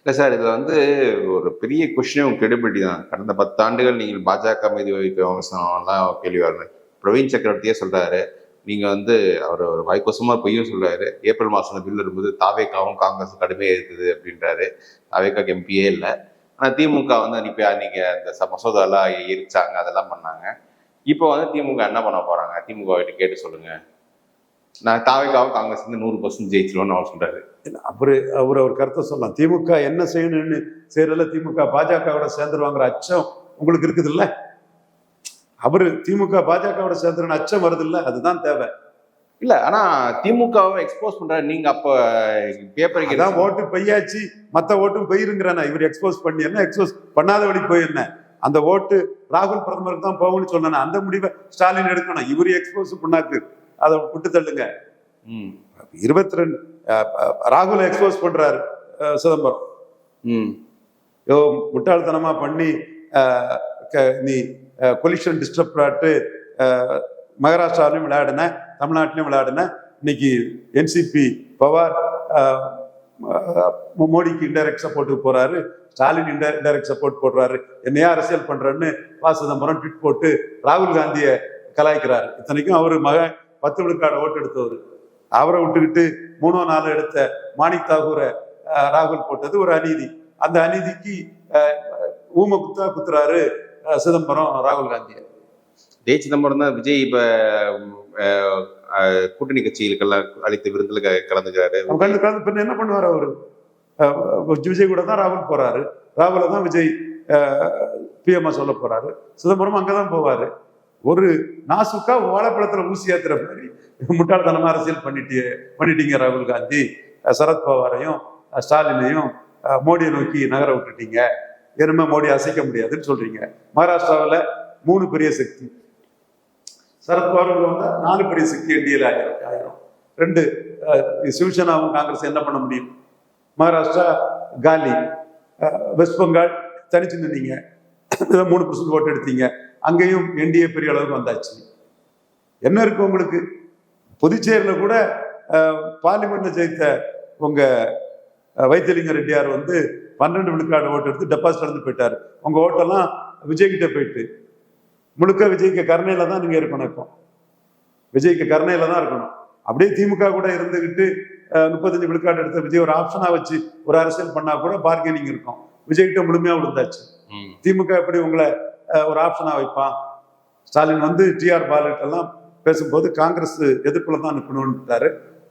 இல்ல சார், இதுல வந்து ஒரு பெரிய கொஸ்டினே உங்க கிரெடிபிலிட்டி தான். கடந்த 10 ஆண்டுகள் நீங்கள் பாஜக மீது வைக்க விமர்சனம்லாம் கேள்வி வரணும். பிரவீன் சக்கரவர்த்தியே சொல்றாரு. நீங்க வந்து அவர் ஒரு வாய்க்கோசமா பொய்யும் சொல்றாரு. ஏப்ரல் மாசம் அந்த பில் இருக்கும்போது தாவேகாவும் காங்கிரஸ் கடுமையா இருக்குது அப்படின்றாரு. தாவேகாக்கு எம்பியே இல்ல. ஆனா திமுக வந்து அனுப்பி அன்னைக்கு அந்த மசோதாலாம் எரிச்சாங்க, அதெல்லாம் பண்ணாங்க. இப்போ வந்து திமுக என்ன பண்ண போறாங்க? திமுக கிட்ட கேட்டு சொல்லுங்க. நான் தாவேகாவும் காங்கிரஸ் வந்து 100% ஜெயிச்சிருவோம்னு அவர் சொல்றாரு. அவர் கருத்தை சொல்லலாம். திமுக என்ன செய்யணும்னு செய்யறதுல திமுக பாஜகவோட சேர்ந்துருவாங்கிற அச்சம் உங்களுக்கு இருக்குது இல்ல? அவரு திமுக பாஜகவோட சேர்ந்துருன்னு அச்சம் வருது இல்ல? அதுதான் தேவை. இல்ல, ஆனா திமுகவை எக்ஸ்போஸ் பண்ற நீங்க அப்ப பேப்பருக்கு தான் ஓட்டு பொய்யாச்சு, மத்த ஓட்டும் பொயிருங்கிறானா? இவர் எக்ஸ்போஸ் பண்ணி என்ன எக்ஸ்போஸ் பண்ணாத வழி போயிருந்த அந்த ஓட்டு ராகுல் பிரதமருக்கு தான் போகும்னு சொன்ன அந்த முடிவை ஸ்டாலின் எடுக்கணும். இவரு எக்ஸ்போஸ் பண்ணாக்கு அதை விட்டு தள்ளுங்க. 22 ராகுல எக்ஸ்போஸ் பண்றாரு சிதம்பரம். முட்டாள்தனமா பண்ணி நீ கொலிஷன் டிஸ்டர்ப் ஆட்டு மகாராஷ்டிராலையும் விளையாடின, தமிழ்நாட்டிலையும் விளையாடின. இன்னைக்கு என்சிபி பவார் மோடிக்கு இன்டைரக்ட் சப்போர்ட் போறாரு, ஸ்டாலின் இன்டைரக்ட் சப்போர்ட் போடுறாரு. என்னையா அரசியல் பண்றேன்னு ப. சிதம்பரம் ட்வீட் போட்டு ராகுல் காந்தியை கலாய்க்கிறாரு. இத்தனைக்கும் அவரு மகன் 10 விழுக்காடு ஓட்டு எடுத்தவர். அவரை விட்டுக்கிட்டு 3 4 எடுத்த மாணிக் தாகூரை ராகுல் போட்டது ஒரு அநீதி. அந்த அநீதிக்கு ஊம குத்தா குத்துறாரு சிதம்பரம் ராகுல் காந்தியை. சிதம்பரம் தான் விஜய் இப்ப கூட்டணி கட்சிகளுக்கெல்லாம் அளித்த விருந்துல கலந்துக்கிறாரு. கலந்து பின்ன என்ன பண்ணுவார் அவரு? விஜய் கூட தான் ராகுல் போறாரு. ராகுல தான் விஜய் பிஎம்ஆ சொல்ல போறாரு. சிதம்பரம் அங்கதான் போவாரு. ஒரு நாசுக்கா வாழைப்பழத்துல ஊசி ஏத்துற மாதிரி முட்டாள்தனமா அரசியல் பண்ணிட்டீங்க ராகுல் காந்தி. சரத்பவாரையும் ஸ்டாலினையும் மோடியை நோக்கி நகர விட்டுட்டீங்க. இனிமே மோடி அசைக்க முடியாதுன்னு சொல்றீங்க. மகாராஷ்டிராவில் 3 பெரிய சக்தி, சரத்பவார் வந்தா 4 பெரிய சக்தி என்டிஏல ஆயிரும். 2 சிவசேனாவும் காங்கிரஸ் என்ன பண்ண முடியும்? மகாராஷ்டிரா காலி, வெஸ்ட் பெங்கால் தனிச்சு நின்றீங்க, 3% ஓட்டு எடுத்தீங்க. அங்கேயும் என்டிஏ பெரிய அளவுக்கு வந்தாச்சு. என்ன இருக்கு உங்களுக்கு? புதுச்சேரியில கூட பார்லிமெண்ட்ல ஜெயித்த உங்க வைத்தியலிங்க ரெட்டியார் வந்து 12 விழுக்காடு ஓட்டு எடுத்து டெபாசிட் இருந்து போயிட்டாரு. உங்க ஓட்டெல்லாம் விஜய் கிட்ட போயிட்டு முழுக்க விஜய்க்கு கருணையில தான் நீங்க இருக்கணும். இப்போ விஜய்க்கு கருணையில தான் இருக்கணும். அப்படியே திமுக கூட இருந்துகிட்டு 35 விழுக்காடு எடுத்த விஜய் ஒரு ஆப்ஷனா வச்சு ஒரு அரசியல் பண்ணா கூட பார்கெனிங் இருக்கும். விஜய்கிட்ட முழுமையா விழுந்தாச்சு. திமுக எப்படி உங்களை ஒரு ஆப்ஷனா வைப்பான்? ஸ்டாலின் வந்து டிஆர் பாலுகிட்ட எல்லாம் பேசும்போது காங்கிரஸ் எதிர்ப்புல தான் நிற்கணும்னு